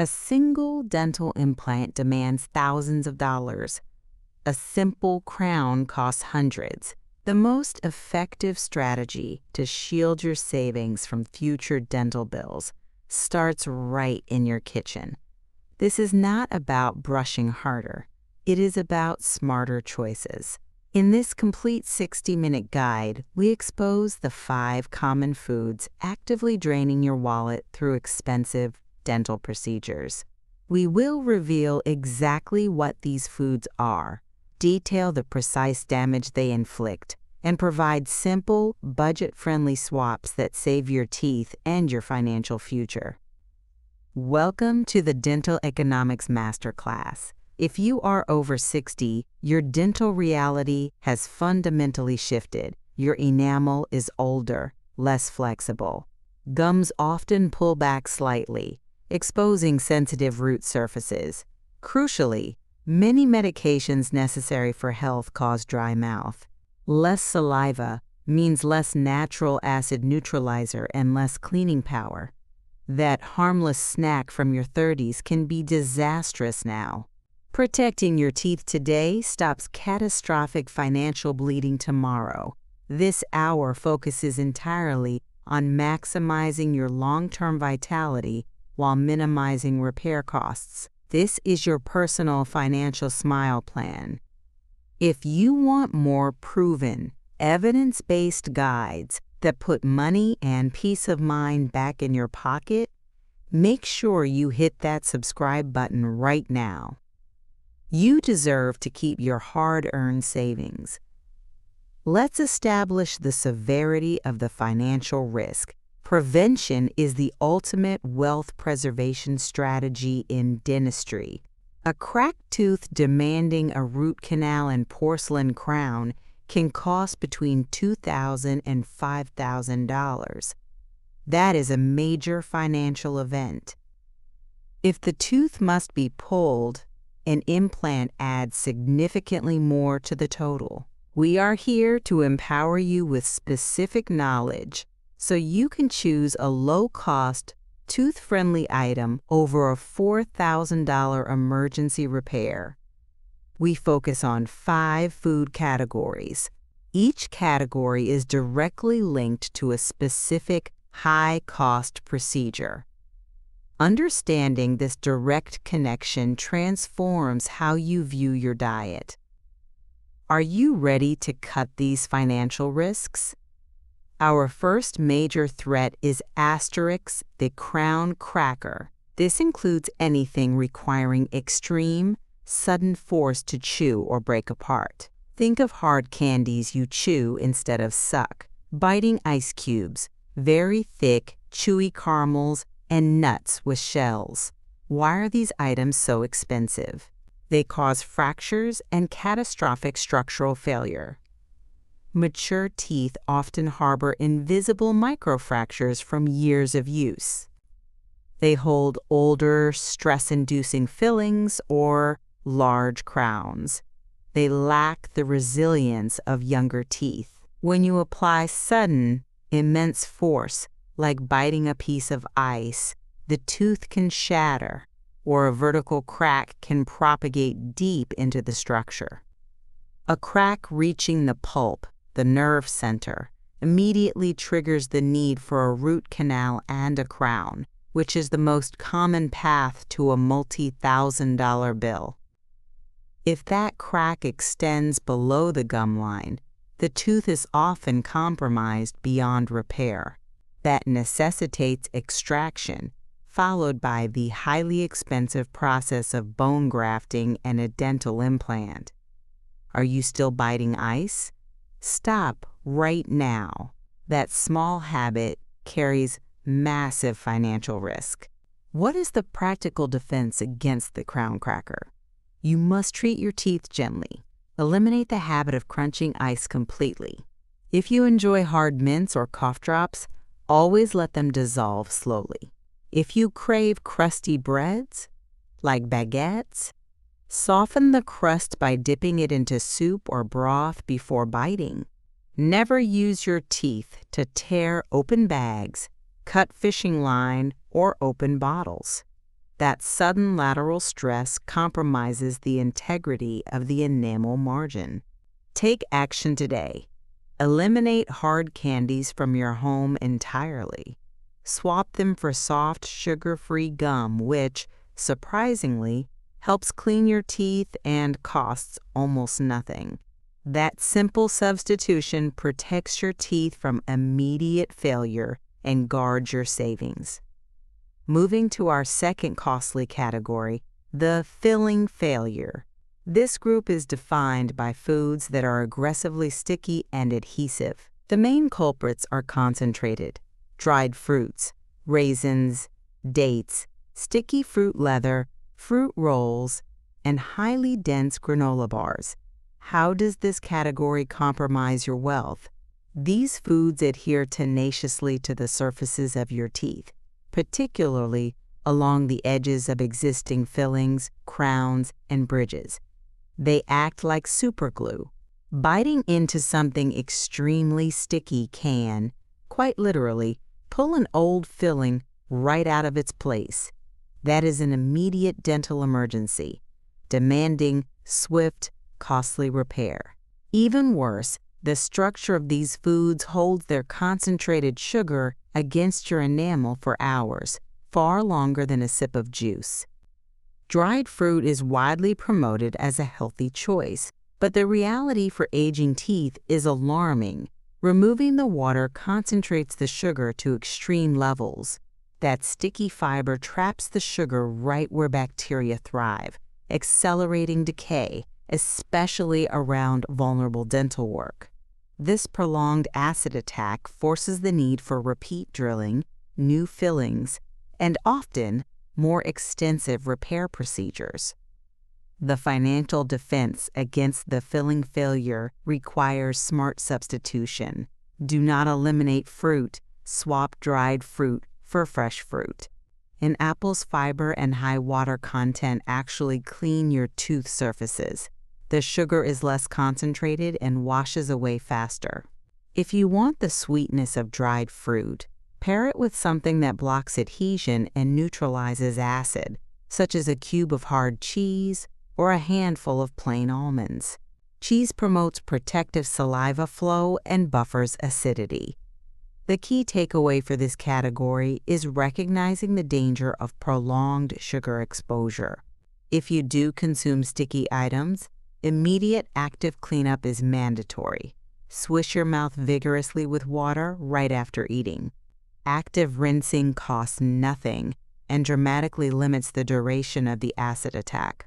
A single dental implant demands thousands of dollars. A simple crown costs hundreds. The most effective strategy to shield your savings from future dental bills starts right in your kitchen. This is not about brushing harder. It is about smarter choices. In this complete 60-minute guide, we expose the 5 common foods actively draining your wallet through expensive dental procedures. We will reveal exactly what these foods are, detail the precise damage they inflict, and provide simple, budget-friendly swaps that save your teeth and your financial future. Welcome to the Dental Economics Masterclass. If you are over 60, your dental reality has fundamentally shifted. Your enamel is older, less flexible. Gums often pull back slightly, exposing sensitive root surfaces. Crucially, many medications necessary for health cause dry mouth. Less saliva means less natural acid neutralizer and less cleaning power. That harmless snack from your 30s can be disastrous now. Protecting your teeth today stops catastrophic financial bleeding tomorrow. This hour focuses entirely on maximizing your long-term vitality while minimizing repair costs. This is your personal financial smile plan. If you want more proven, evidence-based guides that put money and peace of mind back in your pocket, make sure you hit that subscribe button right now. You deserve to keep your hard-earned savings. Let's establish the severity of the financial risk. Prevention is the ultimate wealth preservation strategy in dentistry. A cracked tooth demanding a root canal and porcelain crown can cost between $2,000 and $5,000. That is a major financial event. If the tooth must be pulled, an implant adds significantly more to the total. We are here to empower you with specific knowledge so you can choose a low-cost, tooth-friendly item over a $4,000 emergency repair. We focus on 5 food categories. Each category is directly linked to a specific high-cost procedure. Understanding this direct connection transforms how you view your diet. Are you ready to cut these financial risks? Our first major threat is Asterix, the crown cracker. This includes anything requiring extreme, sudden force to chew or break apart. Think of hard candies you chew instead of suck, biting ice cubes, very thick, chewy caramels, and nuts with shells. Why are these items so expensive? They cause fractures and catastrophic structural failure. Mature teeth often harbor invisible microfractures from years of use. They hold older, stress-inducing fillings or large crowns. They lack the resilience of younger teeth. When you apply sudden, immense force, like biting a piece of ice, the tooth can shatter, or a vertical crack can propagate deep into the structure. A crack reaching the pulp, the nerve center, immediately triggers the need for a root canal and a crown, which is the most common path to a multi-thousand-dollar bill. If that crack extends below the gum line, the tooth is often compromised beyond repair. That necessitates extraction, followed by the highly expensive process of bone grafting and a dental implant. Are you still biting ice? Stop right now. That small habit carries massive financial risk. What is the practical defense against the crown cracker? You must treat your teeth gently. Eliminate the habit of crunching ice completely. If you enjoy hard mints or cough drops, always let them dissolve slowly. If you crave crusty breads, like baguettes, soften the crust by dipping it into soup or broth before biting. Never use your teeth to tear open bags, cut fishing line, or open bottles. That sudden lateral stress compromises the integrity of the enamel margin. Take action today. Eliminate hard candies from your home entirely. Swap them for soft, sugar-free gum, which, surprisingly, helps clean your teeth and costs almost nothing. That simple substitution protects your teeth from immediate failure and guards your savings. Moving to our second costly category, the filling failure. This group is defined by foods that are aggressively sticky and adhesive. The main culprits are concentrated, dried fruits, raisins, dates, sticky fruit leather, fruit rolls, and highly dense granola bars. How does this category compromise your wealth? These foods adhere tenaciously to the surfaces of your teeth, particularly along the edges of existing fillings, crowns, and bridges. They act like superglue. Biting into something extremely sticky can, quite literally, pull an old filling right out of its place. That is an immediate dental emergency, demanding swift, costly repair. Even worse, the structure of these foods holds their concentrated sugar against your enamel for hours, far longer than a sip of juice. Dried fruit is widely promoted as a healthy choice, but the reality for aging teeth is alarming. Removing the water concentrates the sugar to extreme levels. That sticky fiber traps the sugar right where bacteria thrive, accelerating decay, especially around vulnerable dental work. This prolonged acid attack forces the need for repeat drilling, new fillings, and often more extensive repair procedures. The financial defense against the filling failure requires smart substitution. Do not eliminate fruit. Swap dried fruit for fresh fruit. An apple's fiber and high water content actually clean your tooth surfaces. The sugar is less concentrated and washes away faster. If you want the sweetness of dried fruit, pair it with something that blocks adhesion and neutralizes acid, such as a cube of hard cheese or a handful of plain almonds. Cheese promotes protective saliva flow and buffers acidity. The key takeaway for this category is recognizing the danger of prolonged sugar exposure. If you do consume sticky items, immediate active cleanup is mandatory. Swish your mouth vigorously with water right after eating. Active rinsing costs nothing and dramatically limits the duration of the acid attack.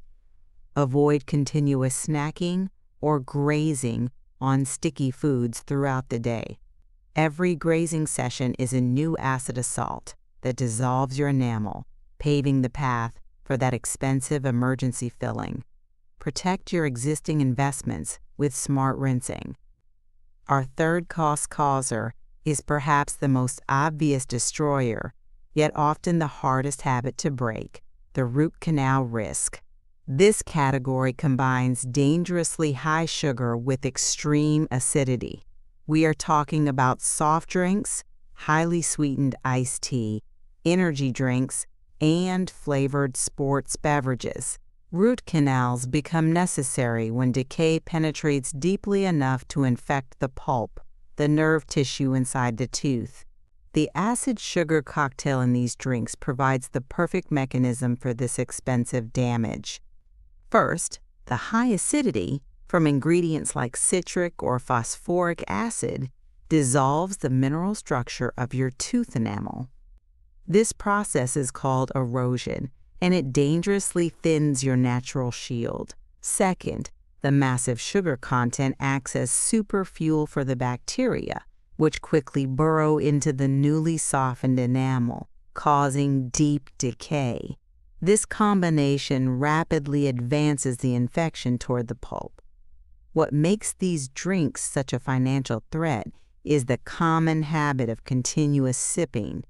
Avoid continuous snacking or grazing on sticky foods throughout the day. Every grazing session is a new acid assault that dissolves your enamel, paving the path for that expensive emergency filling. Protect your existing investments with smart rinsing. Our third cost causer is perhaps the most obvious destroyer, yet often the hardest habit to break: the root canal risk. This category combines dangerously high sugar with extreme acidity. We are talking about soft drinks, highly sweetened iced tea, energy drinks, and flavored sports beverages. Root canals become necessary when decay penetrates deeply enough to infect the pulp, the nerve tissue inside the tooth. The acid-sugar cocktail in these drinks provides the perfect mechanism for this expensive damage. First, the high acidity from ingredients like citric or phosphoric acid dissolves the mineral structure of your tooth enamel. This process is called erosion, and it dangerously thins your natural shield. Second, the massive sugar content acts as super fuel for the bacteria, which quickly burrow into the newly softened enamel, causing deep decay. This combination rapidly advances the infection toward the pulp. What makes these drinks such a financial threat is the common habit of continuous sipping.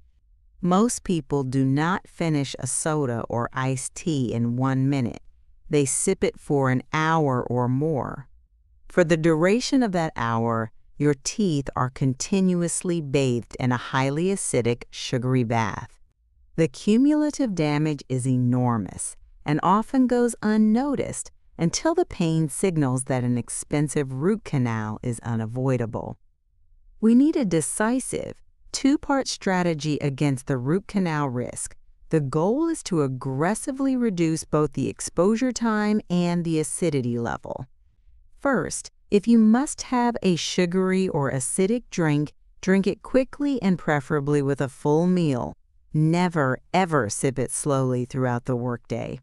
Most people do not finish a soda or iced tea in 1 minute. They sip it for an hour or more. For the duration of that hour, your teeth are continuously bathed in a highly acidic, sugary bath. The cumulative damage is enormous and often goes unnoticed until the pain signals that an expensive root canal is unavoidable. We need a decisive, two-part strategy against the root canal risk. The goal is to aggressively reduce both the exposure time and the acidity level. First, if you must have a sugary or acidic drink, drink it quickly and preferably with a full meal. Never, ever sip it slowly throughout the workday.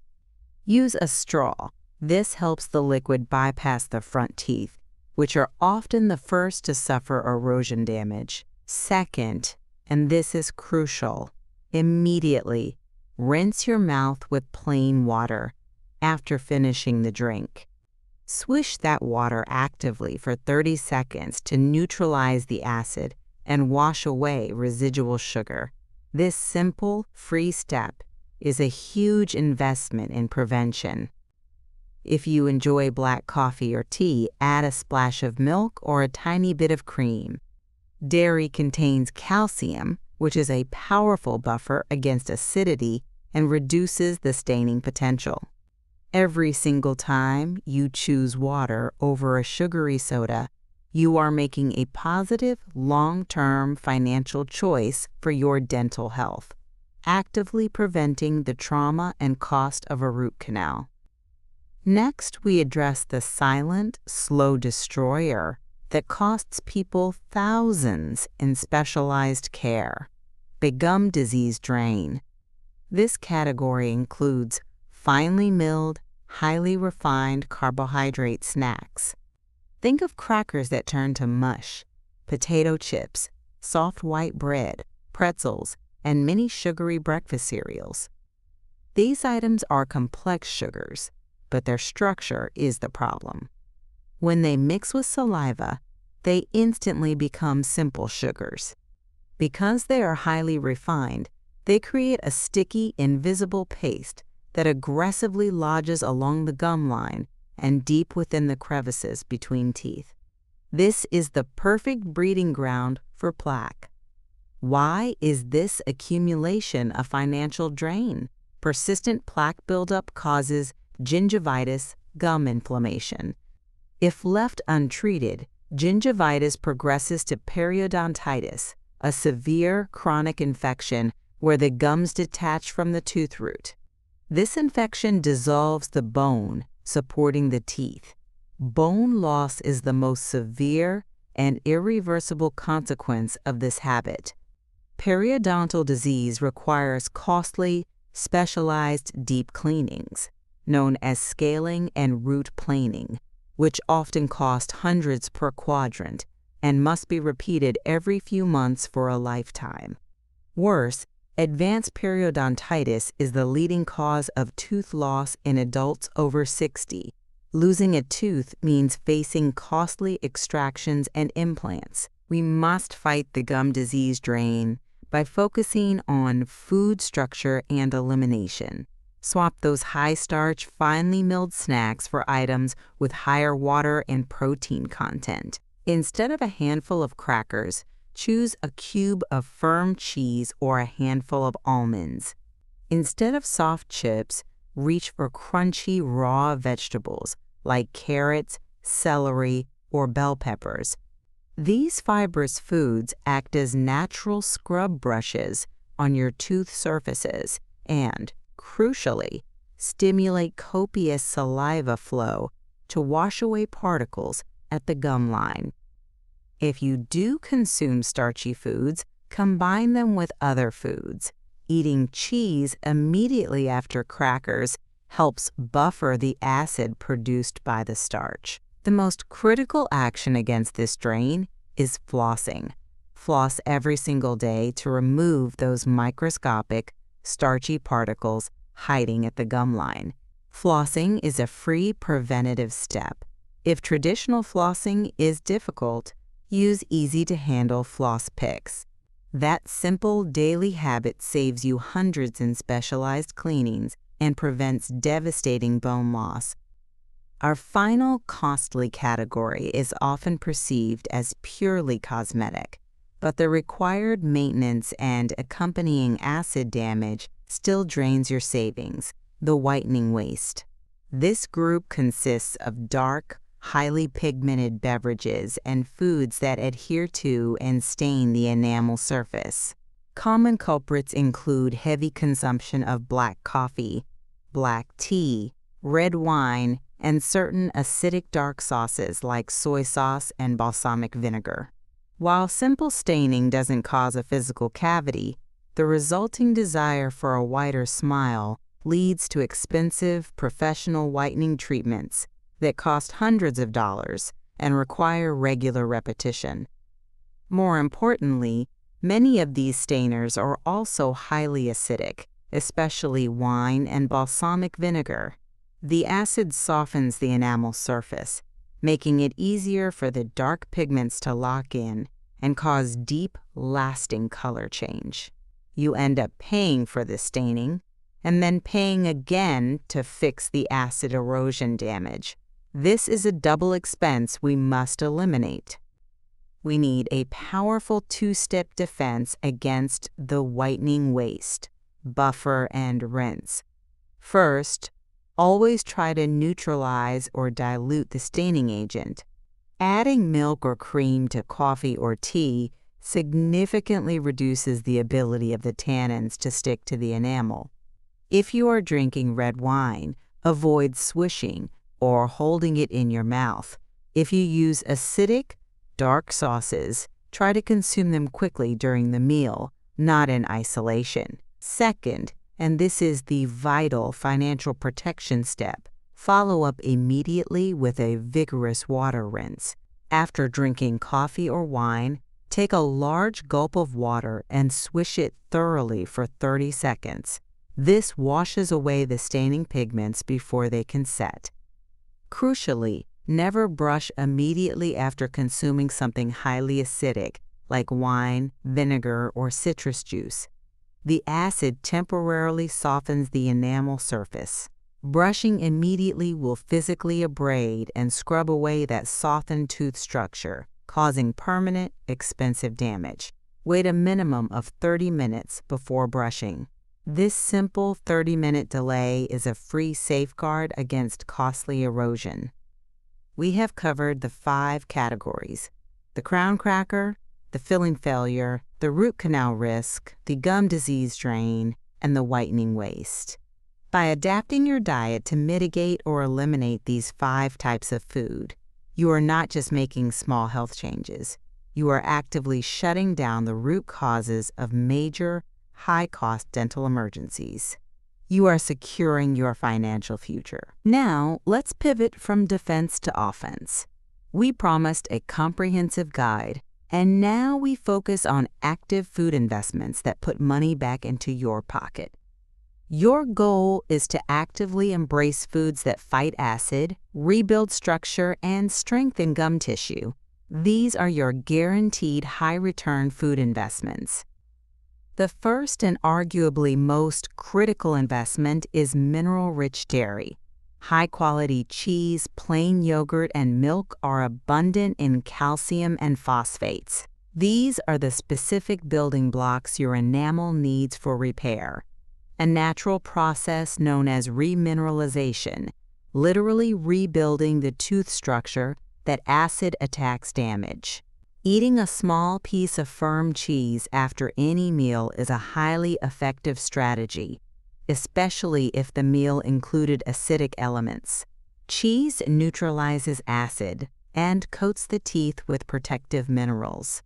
Use a straw. This helps the liquid bypass the front teeth, which are often the first to suffer erosion damage. Second, and this is crucial, immediately rinse your mouth with plain water after finishing the drink. Swish that water actively for 30 seconds to neutralize the acid and wash away residual sugar. This simple, free step is a huge investment in prevention. If you enjoy black coffee or tea, add a splash of milk or a tiny bit of cream. Dairy contains calcium, which is a powerful buffer against acidity and reduces the staining potential. Every single time you choose water over a sugary soda, you are making a positive, long-term financial choice for your dental health, actively preventing the trauma and cost of a root canal. Next, we address the silent, slow destroyer that costs people thousands in specialized care: the gum disease drain. This category includes finely milled, highly refined carbohydrate snacks. Think of crackers that turn to mush, potato chips, soft white bread, pretzels, and many sugary breakfast cereals. These items are complex sugars, but their structure is the problem. When they mix with saliva, they instantly become simple sugars. Because they are highly refined, they create a sticky, invisible paste that aggressively lodges along the gum line and deep within the crevices between teeth. This is the perfect breeding ground for plaque. Why is this accumulation a financial drain? Persistent plaque buildup causes gingivitis, gum inflammation. If left untreated, gingivitis progresses to periodontitis, a severe chronic infection where the gums detach from the tooth root. This infection dissolves the bone supporting the teeth. Bone loss is the most severe and irreversible consequence of this habit. Periodontal disease requires costly, specialized deep cleanings, known as scaling and root planing, which often cost hundreds per quadrant and must be repeated every few months for a lifetime. Worse, advanced periodontitis is the leading cause of tooth loss in adults over 60. Losing a tooth means facing costly extractions and implants. We must fight the gum disease drain by focusing on food structure and elimination. Swap those high-starch, finely milled snacks for items with higher water and protein content. Instead of a handful of crackers, choose a cube of firm cheese or a handful of almonds. Instead of soft chips, reach for crunchy raw vegetables like carrots, celery, or bell peppers. These fibrous foods act as natural scrub brushes on your tooth surfaces and, crucially, stimulate copious saliva flow to wash away particles at the gum line. If you do consume starchy foods, combine them with other foods. Eating cheese immediately after crackers helps buffer the acid produced by the starch. The most critical action against this drain is flossing. Floss every single day to remove those microscopic, starchy particles hiding at the gum line. Flossing is a free preventative step. If traditional flossing is difficult, use easy-to-handle floss picks. That simple daily habit saves you hundreds in specialized cleanings and prevents devastating bone loss. Our final costly category is often perceived as purely cosmetic: but the required maintenance and accompanying acid damage still drains your savings, the whitening waste. This group consists of dark, highly pigmented beverages and foods that adhere to and stain the enamel surface. Common culprits include heavy consumption of black coffee, black tea, red wine, and certain acidic dark sauces like soy sauce and balsamic vinegar. While simple staining doesn't cause a physical cavity, the resulting desire for a whiter smile leads to expensive professional whitening treatments that cost hundreds of dollars and require regular repetition. More importantly, many of these stainers are also highly acidic, especially wine and balsamic vinegar. The acid softens the enamel surface, making it easier for the dark pigments to lock in and cause deep, lasting color change. You end up paying for the staining and then paying again to fix the acid erosion damage. This is a double expense we must eliminate. We need a powerful two-step defense against the whitening waste: buffer and rinse. First, always try to neutralize or dilute the staining agent. Adding milk or cream to coffee or tea significantly reduces the ability of the tannins to stick to the enamel. If you are drinking red wine, avoid swishing or holding it in your mouth. If you use acidic, dark sauces, try to consume them quickly during the meal, not in isolation. Second, and this is the vital financial protection step, follow up immediately with a vigorous water rinse. After drinking coffee or wine, take a large gulp of water and swish it thoroughly for 30 seconds. This washes away the staining pigments before they can set. Crucially, never brush immediately after consuming something highly acidic like wine, vinegar, or citrus juice. The acid temporarily softens the enamel surface. Brushing immediately will physically abrade and scrub away that softened tooth structure, causing permanent, expensive damage. Wait a minimum of 30 minutes before brushing. This simple 30-minute delay is a free safeguard against costly erosion. We have covered the 5 categories: the crown cracker, the filling failure, the root canal risk, the gum disease drain, and the whitening waste. By adapting your diet to mitigate or eliminate these 5 types of food, you are not just making small health changes. You are actively shutting down the root causes of major, high-cost dental emergencies. You are securing your financial future. Now, let's pivot from defense to offense. We promised a comprehensive guide, and now we focus on active food investments that put money back into your pocket. Your goal is to actively embrace foods that fight acid, rebuild structure, and strengthen gum tissue. These are your guaranteed high-return food investments. The first and arguably most critical investment is mineral-rich dairy. High-quality cheese, plain yogurt, and milk are abundant in calcium and phosphates. These are the specific building blocks your enamel needs for repair. A natural process known as remineralization, literally rebuilding the tooth structure that acid attacks damage. Eating a small piece of firm cheese after any meal is a highly effective strategy, especially if the meal included acidic elements. Cheese neutralizes acid and coats the teeth with protective minerals.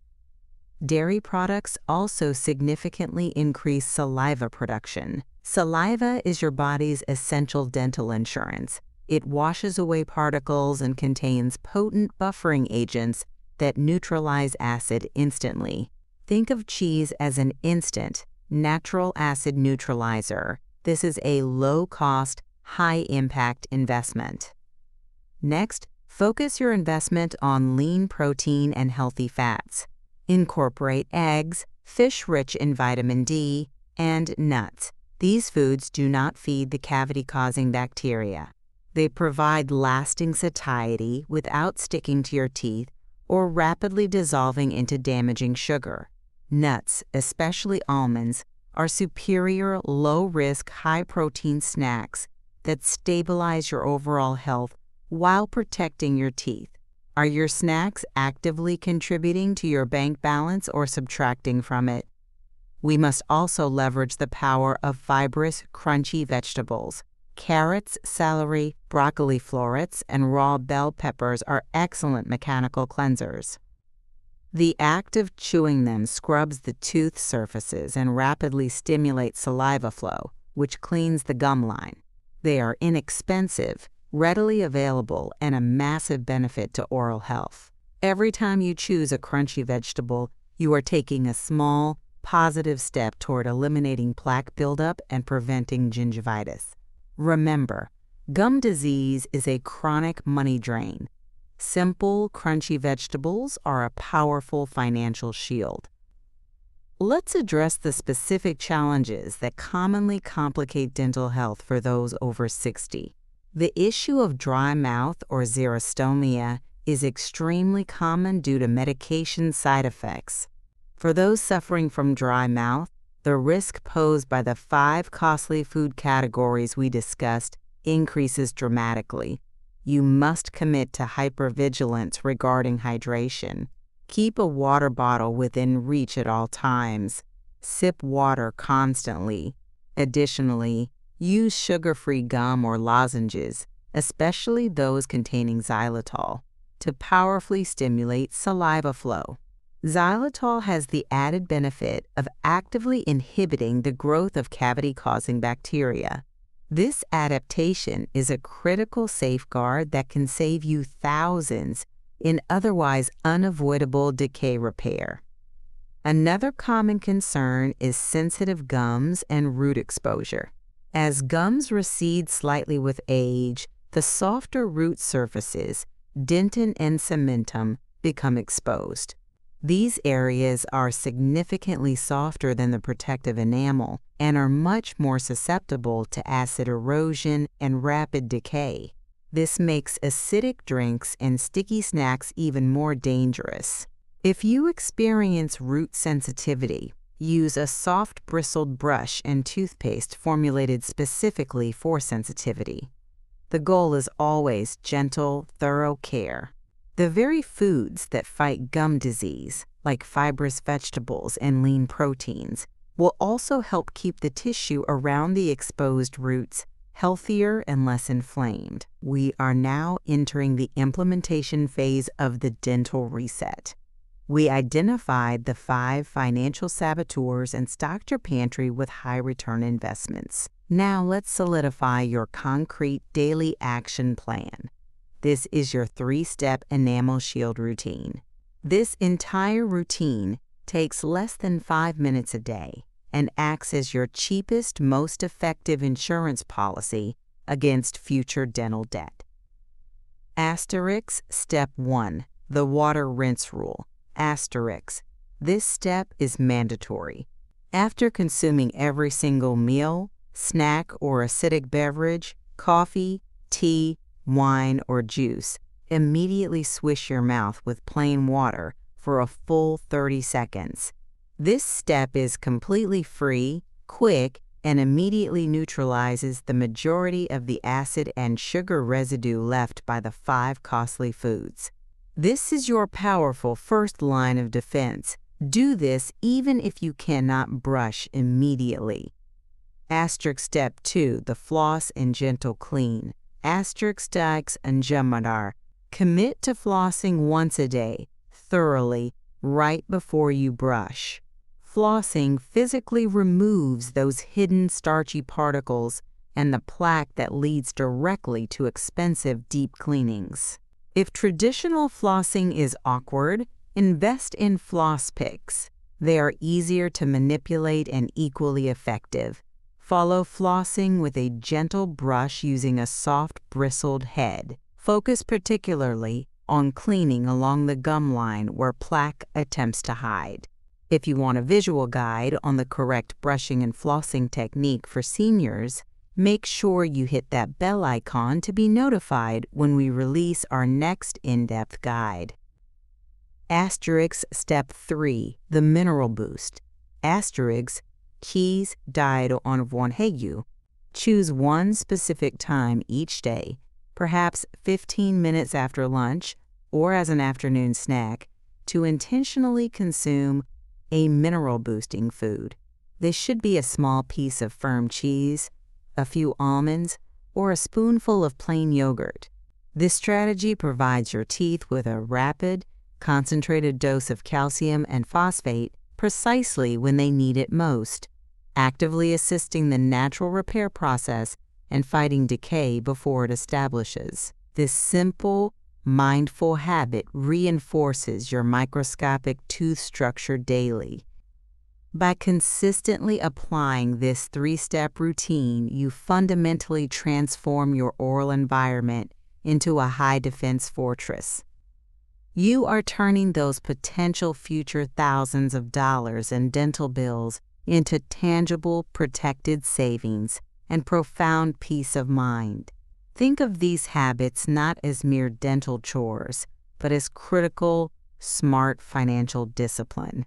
Dairy products also significantly increase saliva production. Saliva is your body's essential dental insurance. It washes away particles and contains potent buffering agents that neutralize acid instantly. Think of cheese as an instant, natural acid neutralizer. This is a low-cost, high-impact investment. Next, focus your investment on lean protein and healthy fats. Incorporate eggs, fish rich in vitamin D, and nuts. These foods do not feed the cavity-causing bacteria. They provide lasting satiety without sticking to your teeth or rapidly dissolving into damaging sugar. Nuts, especially almonds, are superior low-risk, high-protein snacks that stabilize your overall health while protecting your teeth. Are your snacks actively contributing to your bank balance or subtracting from it? We must also leverage the power of fibrous, crunchy vegetables. Carrots, celery, broccoli florets, and raw bell peppers are excellent mechanical cleansers. The act of chewing them scrubs the tooth surfaces and rapidly stimulates saliva flow, which cleans the gum line. They are inexpensive, readily available, and a massive benefit to oral health. Every time you choose a crunchy vegetable, you are taking a small, positive step toward eliminating plaque buildup and preventing gingivitis. Remember, gum disease is a chronic money drain. Simple, crunchy vegetables are a powerful financial shield. Let's address the specific challenges that commonly complicate dental health for those over 60. The issue of dry mouth or xerostomia is extremely common due to medication side effects. For those suffering from dry mouth, the risk posed by the 5 costly food categories we discussed increases dramatically. You must commit to hypervigilance regarding hydration. Keep a water bottle within reach at all times. Sip water constantly. Additionally, use sugar-free gum or lozenges, especially those containing xylitol, to powerfully stimulate saliva flow. Xylitol has the added benefit of actively inhibiting the growth of cavity-causing bacteria. This adaptation is a critical safeguard that can save you thousands in otherwise unavoidable decay repair. Another common concern is sensitive gums and root exposure. As gums recede slightly with age, the softer root surfaces, dentin and cementum, become exposed. These areas are significantly softer than the protective enamel and are much more susceptible to acid erosion and rapid decay. This makes acidic drinks and sticky snacks even more dangerous. If you experience root sensitivity, use a soft bristled brush and toothpaste formulated specifically for sensitivity. The goal is always gentle, thorough care. The very foods that fight gum disease, like fibrous vegetables and lean proteins, will also help keep the tissue around the exposed roots healthier and less inflamed. We are now entering the implementation phase of the dental reset. We identified the 5 financial saboteurs and stocked your pantry with high-return investments. Now let's solidify your concrete daily action plan. This is your 3-step Enamel Shield Routine. This entire routine takes less than 5 minutes a day and acts as your cheapest, most effective insurance policy against future dental debt. Asterisk Step 1. The Water Rinse Rule. Asterisk. This step is mandatory. After consuming every single meal, snack or acidic beverage, coffee, tea, wine, or juice, immediately swish your mouth with plain water for a full 30 seconds. This step is completely free, quick, and immediately neutralizes the majority of the acid and sugar residue left by the 5 costly foods. This is your powerful first line of defense. Do this even if you cannot brush immediately. Asterisk Step 2. The Floss and Gentle Clean. Asterisk and Jamadar. Commit to flossing once a day, thoroughly, right before you brush. Flossing physically removes those hidden starchy particles and the plaque that leads directly to expensive deep cleanings. If traditional flossing is awkward, invest in floss picks. They are easier to manipulate and equally effective. Follow flossing with a gentle brush using a soft bristled head. Focus particularly on cleaning along the gum line where plaque attempts to hide. If you want a visual guide on the correct brushing and flossing technique for seniors, make sure you hit that bell icon to be notified when we release our next in-depth guide. Step 3, the mineral boost. Kies died on Vonhegu. Choose one specific time each day, perhaps 15 minutes after lunch or as an afternoon snack, to intentionally consume a mineral-boosting food. This should be a small piece of firm cheese, a few almonds, or a spoonful of plain yogurt. This strategy provides your teeth with a rapid, concentrated dose of calcium and phosphate precisely when they need it most, actively assisting the natural repair process and fighting decay before it establishes. This simple, mindful habit reinforces your microscopic tooth structure daily. By consistently applying this 3-step routine, you fundamentally transform your oral environment into a high-defense fortress. You are turning those potential future thousands of dollars in dental bills into tangible, protected savings and profound peace of mind. Think of these habits not as mere dental chores, but as critical, smart financial discipline.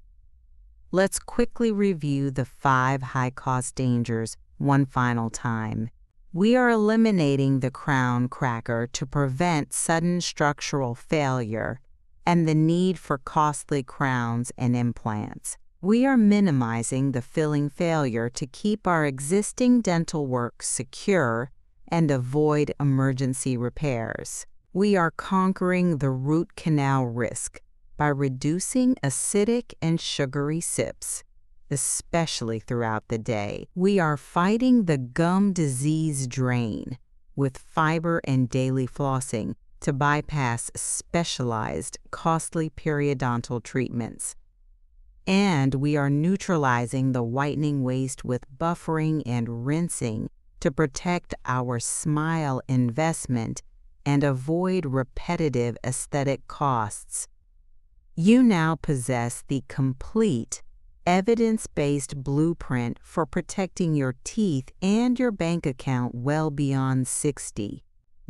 Let's quickly review the 5 high-cost dangers one final time. We are eliminating the crown cracker to prevent sudden structural failure and the need for costly crowns and implants. We are minimizing the filling failure to keep our existing dental work secure and avoid emergency repairs. We are conquering the root canal risk by reducing acidic and sugary sips, especially throughout the day. We are fighting the gum disease drain with fiber and daily flossing to bypass specialized, costly periodontal treatments. And we are neutralizing the whitening waste with buffering and rinsing to protect our smile investment and avoid repetitive aesthetic costs. You now possess the complete, evidence-based blueprint for protecting your teeth and your bank account well beyond 60.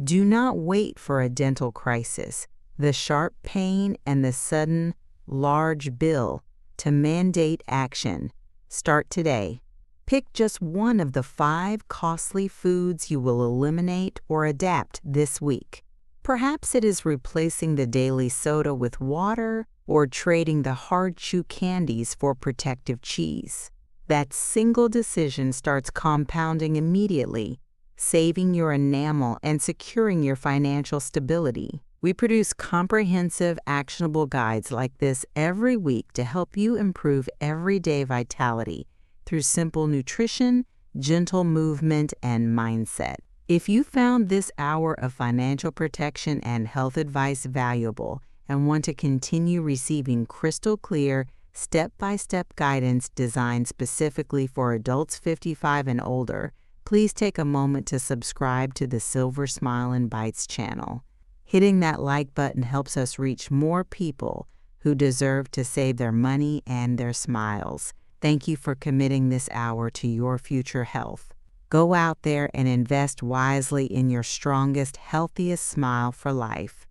Do not wait for a dental crisis, the sharp pain, and the sudden, large bill to mandate action. Start today. Pick just one of the 5 costly foods you will eliminate or adapt this week. Perhaps it is replacing the daily soda with water or trading the hard-chew candies for protective cheese. That single decision starts compounding immediately, saving your enamel and securing your financial stability. We produce comprehensive, actionable guides like this every week to help you improve everyday vitality through simple nutrition, gentle movement, and mindset. If you found this hour of financial protection and health advice valuable and want to continue receiving crystal clear, step-by-step guidance designed specifically for adults 55 and older, please take a moment to subscribe to the Silver Smile and Bites channel. Hitting that like button helps us reach more people who deserve to save their money and their smiles. Thank you for committing this hour to your future health. Go out there and invest wisely in your strongest, healthiest smile for life.